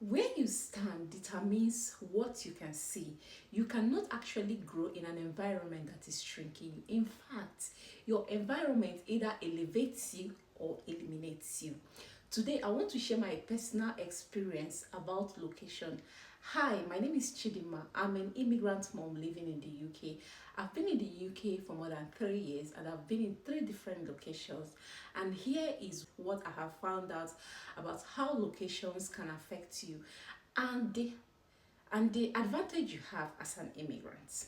Where you stand determines what you can see. You cannot actually grow in an environment that is shrinking you. In fact, your environment either elevates you or eliminates you. Today, I want to share my personal experience about location. Hi, my name is Chidima. I'm an immigrant mom living in the UK. I've been in the UK for more than 3 years and I've been in three different locations. And here is what I have found out about how locations can affect you and the advantage you have as an immigrant.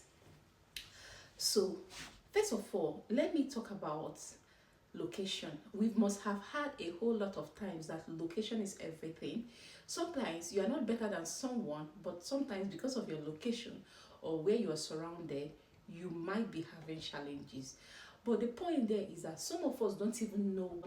So, first of all, let me talk about location. We must have had a whole lot of times that location is everything. Sometimes you are not better than someone, but sometimes because of your location or where you are surrounded, you might be having challenges. But the point there is that some of us don't even know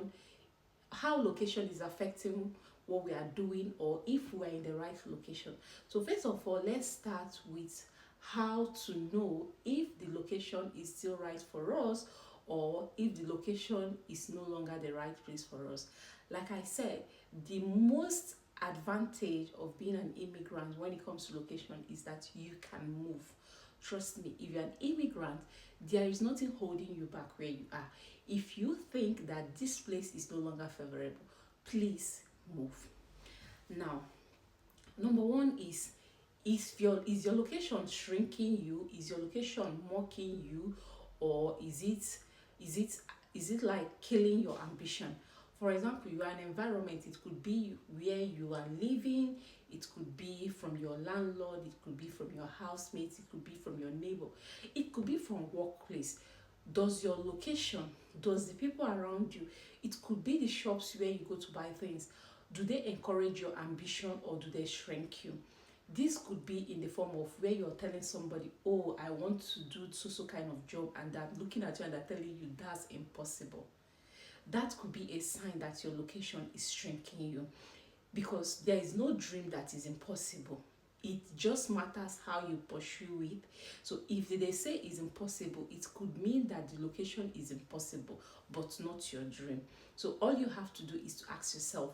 how location is affecting what we are doing or if we are in the right location. So first of all, let's start with how to know if the location is still right for us or if the location is no longer the right place for us. Like I said, the most advantage of being an immigrant when it comes to location is that you can move. Trust me, if you're an immigrant, there is nothing holding you back where you are. If you think that this place is no longer favorable, please move. Now, number one is your location shrinking you? Is your location mocking you? Or is it is it like killing your ambition? For example, you are an environment, it could be where you are living, it could be from your landlord, it could be from your housemates, it could be from your neighbor, it could be from workplace. Does your location, does the people around you, it could be the shops where you go to buy things, do they encourage your ambition or do they shrink you? This could be in the form of where you're telling somebody, oh, I want to do so kind of job, and they're looking at you and they're telling you that's impossible. That could be a sign that your location is shrinking you, because there is no dream that is impossible. It just matters how you pursue it. So if they say it's impossible, it could mean that the location is impossible but not your dream. So all you have to do is to ask yourself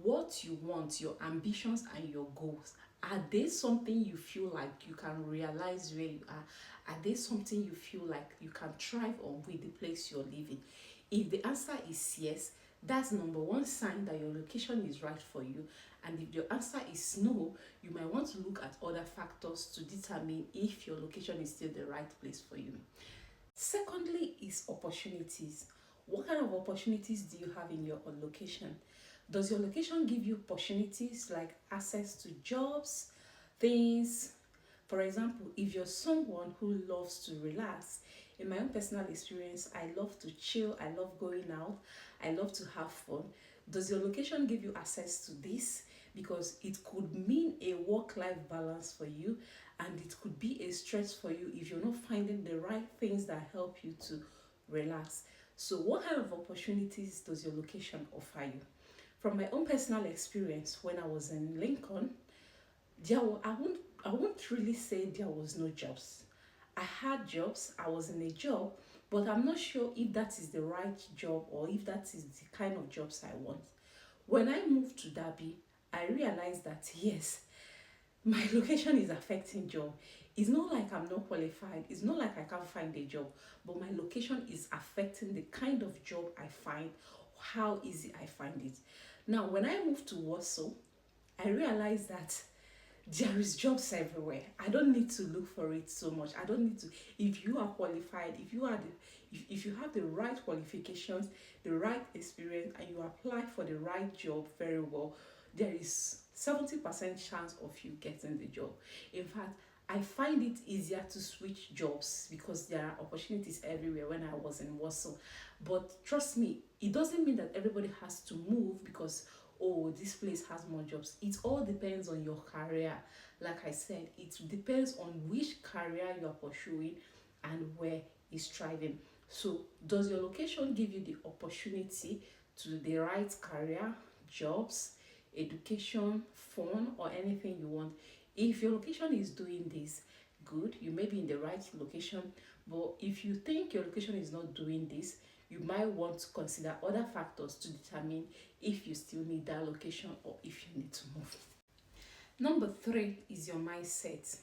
what you want, your ambitions and your goals. Are they something you feel like you can realize where you are? Are they something you feel like you can thrive on with the place you're living? If the answer is yes, that's number one sign that your location is right for you. And if your answer is no, you might want to look at other factors to determine if your location is still the right place for you. Secondly, is opportunities. What kind of opportunities do you have in your location? Does your location give you opportunities like access to jobs, things? For example, if you're someone who loves to relax, in my own personal experience, I love to chill, I love going out, I love to have fun. Does your location give you access to this? Because it could mean a work-life balance for you, and it could be a stress for you if you're not finding the right things that help you to relax. So what kind of opportunities does your location offer you? From my own personal experience, when I was in Lincoln, I won't really say there was no jobs. I had jobs, I was in a job, but I'm not sure if that is the right job or if that is the kind of jobs I want. When I moved to Derby, I realized that yes, my location is affecting job. It's not like I'm not qualified, it's not like I can't find a job, but my location is affecting the kind of job I find, how easy I find it. Now, when I moved to Warsaw, I realized that there is jobs everywhere. I don't need to look for it so much. I don't need to. If you are qualified, if you have the right qualifications, the right experience, and you apply for the right job very well, there is 70% chance of you getting the job. In fact, I find it easier to switch jobs because there are opportunities everywhere when I was in Warsaw. But trust me, it doesn't mean that everybody has to move because, oh, this place has more jobs. It all depends on your career. Like I said, it depends on which career you are pursuing and where is thriving. So does your location give you the opportunity to the right career, jobs, education, fun, or anything you want? If your location is doing this, good, you may be in the right location. But if you think your location is not doing this, you might want to consider other factors to determine if you still need that location or if you need to move. Number three is your mindset.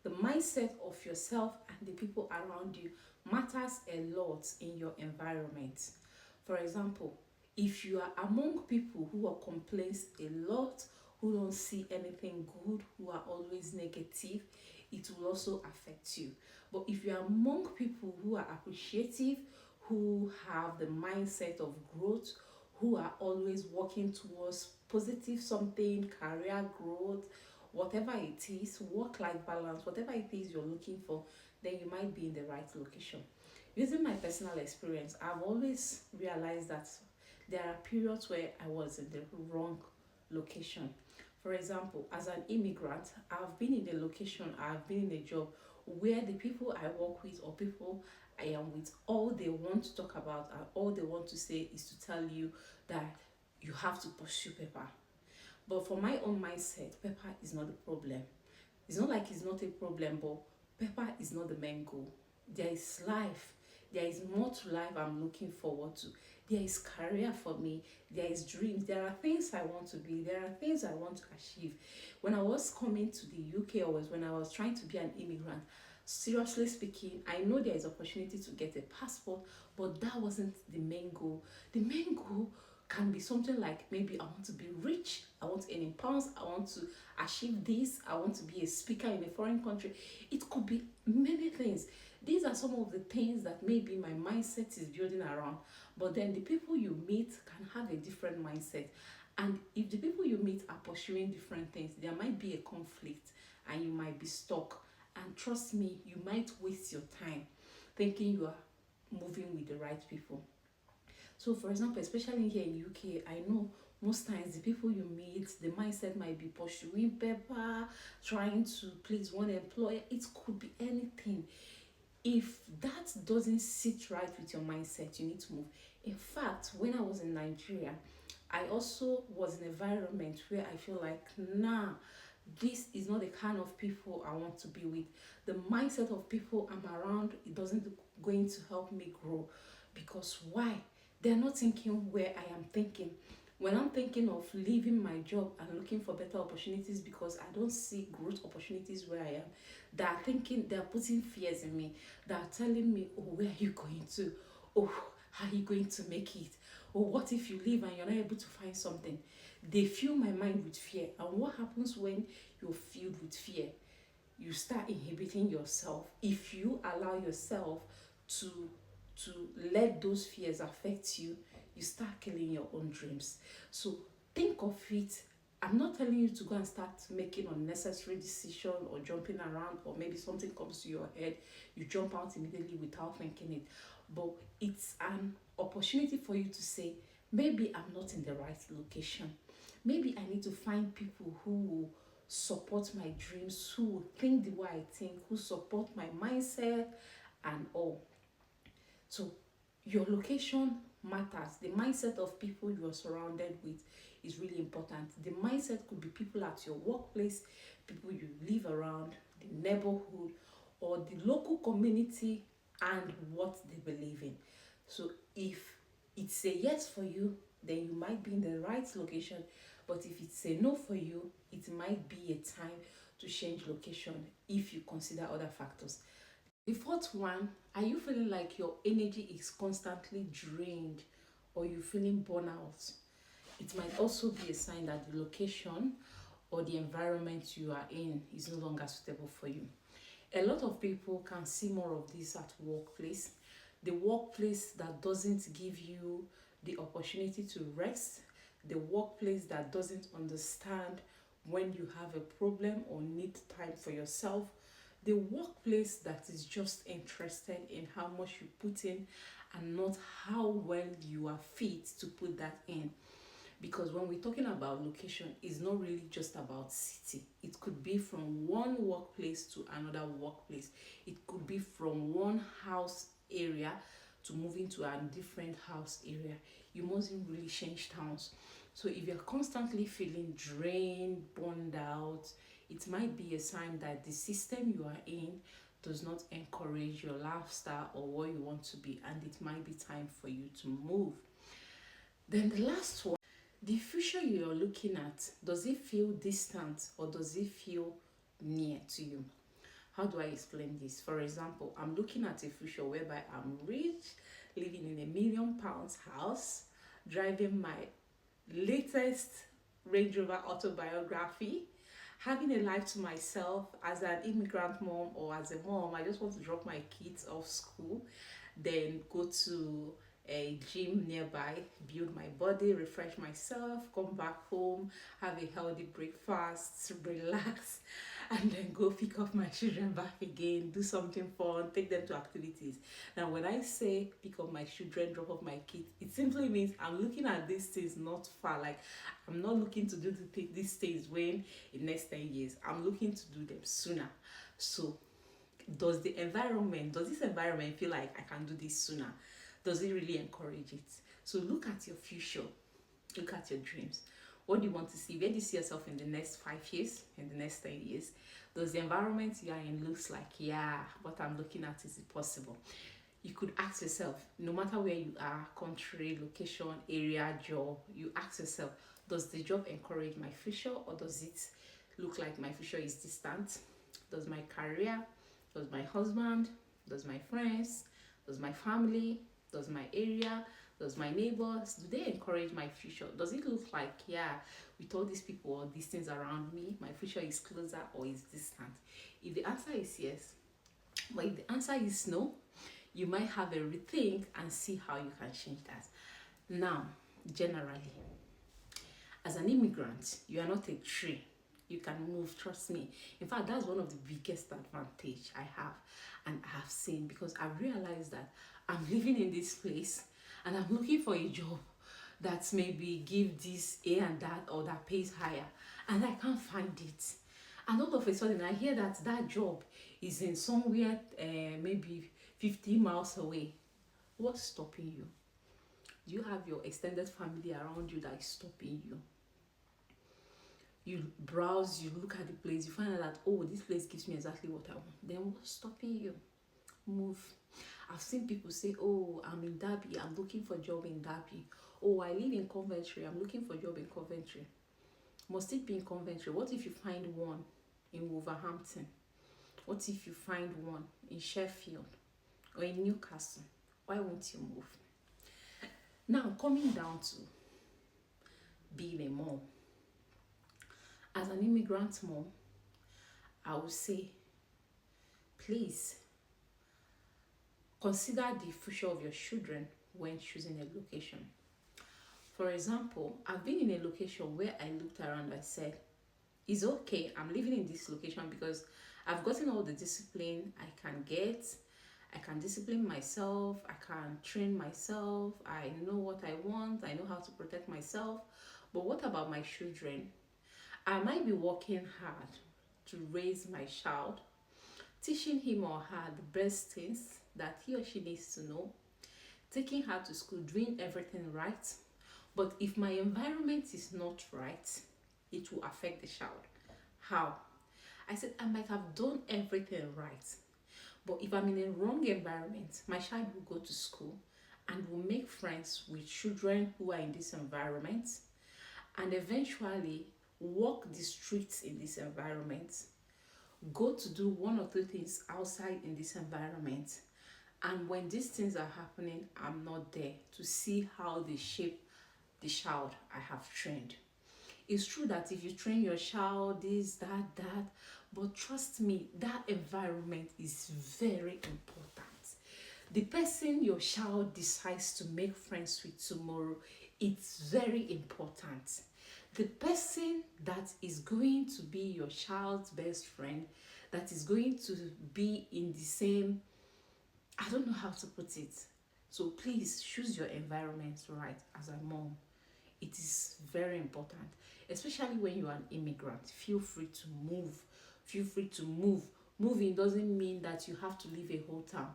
The mindset of yourself and the people around you matters a lot in your environment. For example, if you are among people who are complains a lot, who don't see anything good, who are always negative, it will also affect you. But if you are among people who are appreciative, who have the mindset of growth, who are always working towards positive something, career growth, whatever it is, work life balance, whatever it is you're looking for, then you might be in the right location. Using my personal experience, I've always realized that there are periods where I was in the wrong location. For example, as an immigrant, I've been in a location, I've been in a job where the people I work with or people I am with, all they want to talk about and all they want to say is to tell you that you have to pursue paper. But for my own mindset, pepper is not the problem. It's not like it's not a problem, but pepper is not the main goal. There is life. There is more to life I'm looking forward to. There is career for me. There is dreams. There are things I want to be. There are things I want to achieve. When I was coming to the UK or when I was trying to be an immigrant, seriously speaking, I know there is opportunity to get a passport, but that wasn't the main goal. The main goal can be something like maybe I want to be rich, I want to earn in pounds, I want to achieve this, I want to be a speaker in a foreign country. It could be many things. These are some of the things that maybe my mindset is building around. But then the people you meet can have a different mindset. And if the people you meet are pursuing different things, there might be a conflict and you might be stuck. And trust me, you might waste your time thinking you are moving with the right people. So, for example, especially here in UK, I know most times the people you meet, the mindset might be pursuing paper, trying to please one employer. It could be anything. If that doesn't sit right with your mindset, you need to move. In fact, when I was in Nigeria, I also was in an environment where I feel like, nah, this is not the kind of people I want to be with. The mindset of people I'm around, it doesn't going to help me grow. Because why? They're not thinking where I am thinking. When I'm thinking of leaving my job and looking for better opportunities because I don't see growth opportunities where I am, they're thinking, they're putting fears in me. They're telling me, oh, where are you going to? Oh, how are you going to make it? Or what if you leave and you're not able to find something? They fill my mind with fear. And what happens when you're filled with fear? You start inhibiting yourself. If you allow yourself to to let those fears affect you, you start killing your own dreams. So think of it. I'm not telling you to go and start making unnecessary decision or jumping around, or maybe something comes to your head, you jump out immediately without thinking it. But it's an opportunity for you to say, maybe I'm not in the right location. Maybe I need to find people who will support my dreams, who will think the way I think, who support my mindset and all. So your location matters. The mindset of people you are surrounded with is really important. The mindset could be people at your workplace, people you live around, the neighborhood, or the local community and what they believe in. So if it's a yes for you, then you might be in the right location. But if it's a no for you, it might be a time to change location if you consider other factors. The fourth one, are you feeling like your energy is constantly drained or you feeling burnout? It might also be a sign that the location or the environment you are in is no longer suitable for you. A lot of people can see more of this at workplace. The workplace that doesn't give you the opportunity to rest, the workplace that doesn't understand when you have a problem or need time for yourself, the workplace that is just interested in how much you put in and not how well you are fit to put that in. Because when we're talking about location, it's not really just about city. It could be from one workplace to another workplace. It could be from one house area to moving to a different house area. You mustn't really change towns. So if you're constantly feeling drained, burned out, it might be a sign that the system you are in does not encourage your lifestyle or what you want to be, and it might be time for you to move. Then the last one, The future you're looking at, does it feel distant or does it feel near to you? How do I explain this? For example, I'm looking at a future whereby I'm rich, living in £1 million house, driving my latest Range Rover autobiography, having a life to myself as an immigrant mom or as a mom. I just want to drop my kids off school, then go to a gym nearby, build my body, refresh myself, come back home, have a healthy breakfast, relax, and then go pick up my children back again, do something fun, take them to activities. Now, when I say pick up my children, drop off my kids, it simply means I'm looking at these things not far. Like, I'm not looking to do these things when in next 10 years. I'm looking to do them sooner. So, does this environment feel like I can do this sooner? Does it really encourage it? So look at your future, look at your dreams. What do you want to see? Where do you see yourself in the next 5 years, in the next 10 years? Does the environment you are in looks like, yeah, what I'm looking at, is it possible? You could ask yourself, no matter where you are, country, location, area, job, you ask yourself, does the job encourage my future, or does it look like my future is distant? Does my career, does my husband, does my friends, does my family, does my area, does my neighbors, do they encourage my future? Does it look like, yeah, with all these people or these things around me, my future is closer or is distant? If the answer is yes, but if the answer is no, you might have a rethink and see how you can change that. Now, generally, as an immigrant, you are not a tree. You can move, trust me. In fact, that's one of the biggest advantage I have and I have seen, because I've realized that I'm living in this place and I'm looking for a job that maybe give this A and that, or that pays higher, and I can't find it. And all of a sudden I hear that that job is in somewhere maybe 50 miles away. What's stopping you? Do you have your extended family around you that is stopping you? You browse, you look at the place, you find out that, oh, this place gives me exactly what I want. Then what's stopping you? Move. I've seen people say, oh, I'm in Derby, I'm looking for a job in Derby. Oh, I live in Coventry, I'm looking for a job in Coventry. Must it be in Coventry? What if you find one in Wolverhampton? What if you find one in Sheffield or in Newcastle? Why won't you move? Now, coming down to being a mom. As an immigrant mom, I would say, please consider the future of your children when choosing a location. For example, I've been in a location where I looked around and said, it's okay, I'm living in this location because I've gotten all the discipline I can get. I can discipline myself, I can train myself, I know what I want, I know how to protect myself. But what about my children? I might be working hard to raise my child, teaching him or her the best things that he or she needs to know, taking her to school, doing everything right. But if my environment is not right, it will affect the child. How? I said I might have done everything right, but if I'm in a wrong environment, my child will go to school and will make friends with children who are in this environment, and eventually walk the streets in this environment, go to do one or two things outside in this environment. And when these things are happening, I'm not there to see how they shape the child I have trained. It's true that if you train your child, this, that, but trust me, that environment is very important. The person your child decides to make friends with tomorrow, it's very important. The person that is going to be your child's best friend, that is going to be in the same, I don't know how to put it. So please choose your environment right as a mom. It is very important, especially when you are an immigrant. Feel free to move. Feel free to move. Moving doesn't mean that you have to leave a whole town.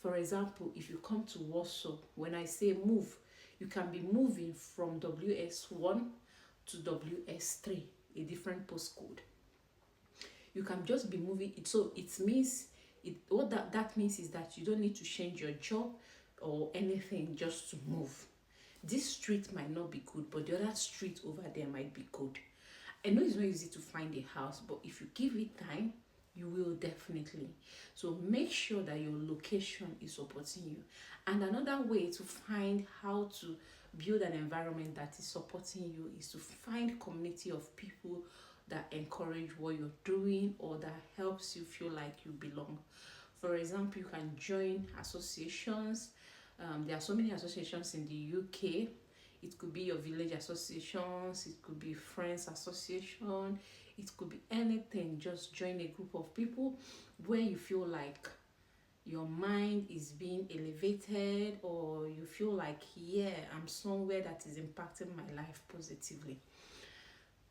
For example, if you come to Warsaw, when I say move, you can be moving from WS1 to WS3, a different postcode. You can just be moving it. So it means, what that means is that you don't need to change your job or anything just to move. this street might not be good, but the other street over there might be good. I know it's not easy to find a house, but if you give it time, you will definitely. So make sure that your location is supporting you. And another way to find how to build an environment that is supporting you is to find community of people that encourage what you're doing or that helps you feel like you belong. For example, you can join associations. There are so many associations in the UK. It could be your village associations, it could be friends association, it could be anything. Just join a group of people where you feel like your mind is being elevated, or you feel like, yeah, I'm somewhere that is impacting my life positively.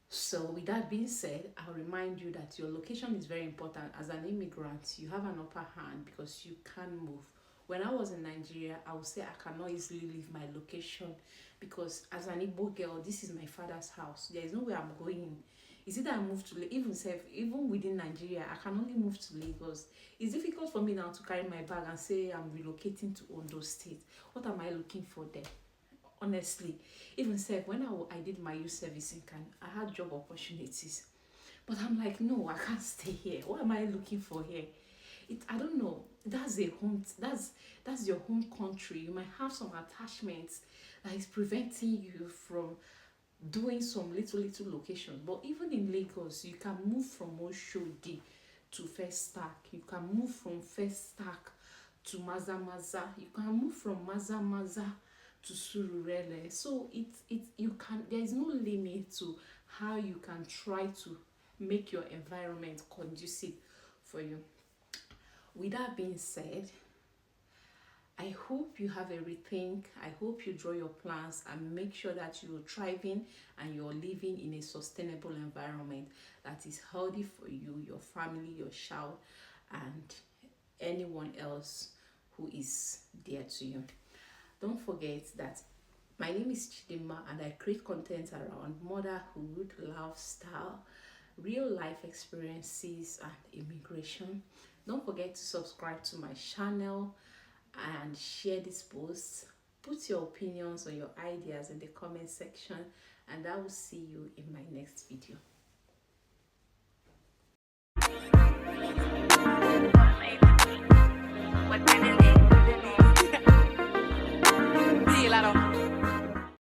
So with that being said, I'll remind you that your location is very important. As an immigrant, you have an upper hand because you can move. When I was in Nigeria, I would say I cannot easily leave my location because as an Igbo girl, this is my father's house. There is nowhere I'm going. Is it that I move to even within Nigeria, I can only move to Lagos. It's difficult for me now to carry my bag and say I'm relocating to Ondo State. What am I looking for there? Honestly, even said when I did my youth service in Kano, I had job opportunities, but I'm like, no, I can't stay here. What am I looking for here? I don't know. That's a home. That's your home country. You might have some attachments that is preventing you from doing some little locations. But even in Lagos, you can move from Oshodi to First Stack. You can move from First Stack to Maza Maza. You can move from Maza Maza to Sururele. So there is no limit to how you can try to make your environment conducive for you. With that being said, I hope you have a rethink. I hope you draw your plans and make sure that you're thriving and you're living in a sustainable environment that is healthy for you, your family, your child, and anyone else who is dear to you. Don't forget that my name is Chidima and I create content around motherhood, lifestyle, real life experiences, and immigration. Don't forget to subscribe to my channel and share this post. Put your opinions or your ideas in the comment section, and I will see you in my next video.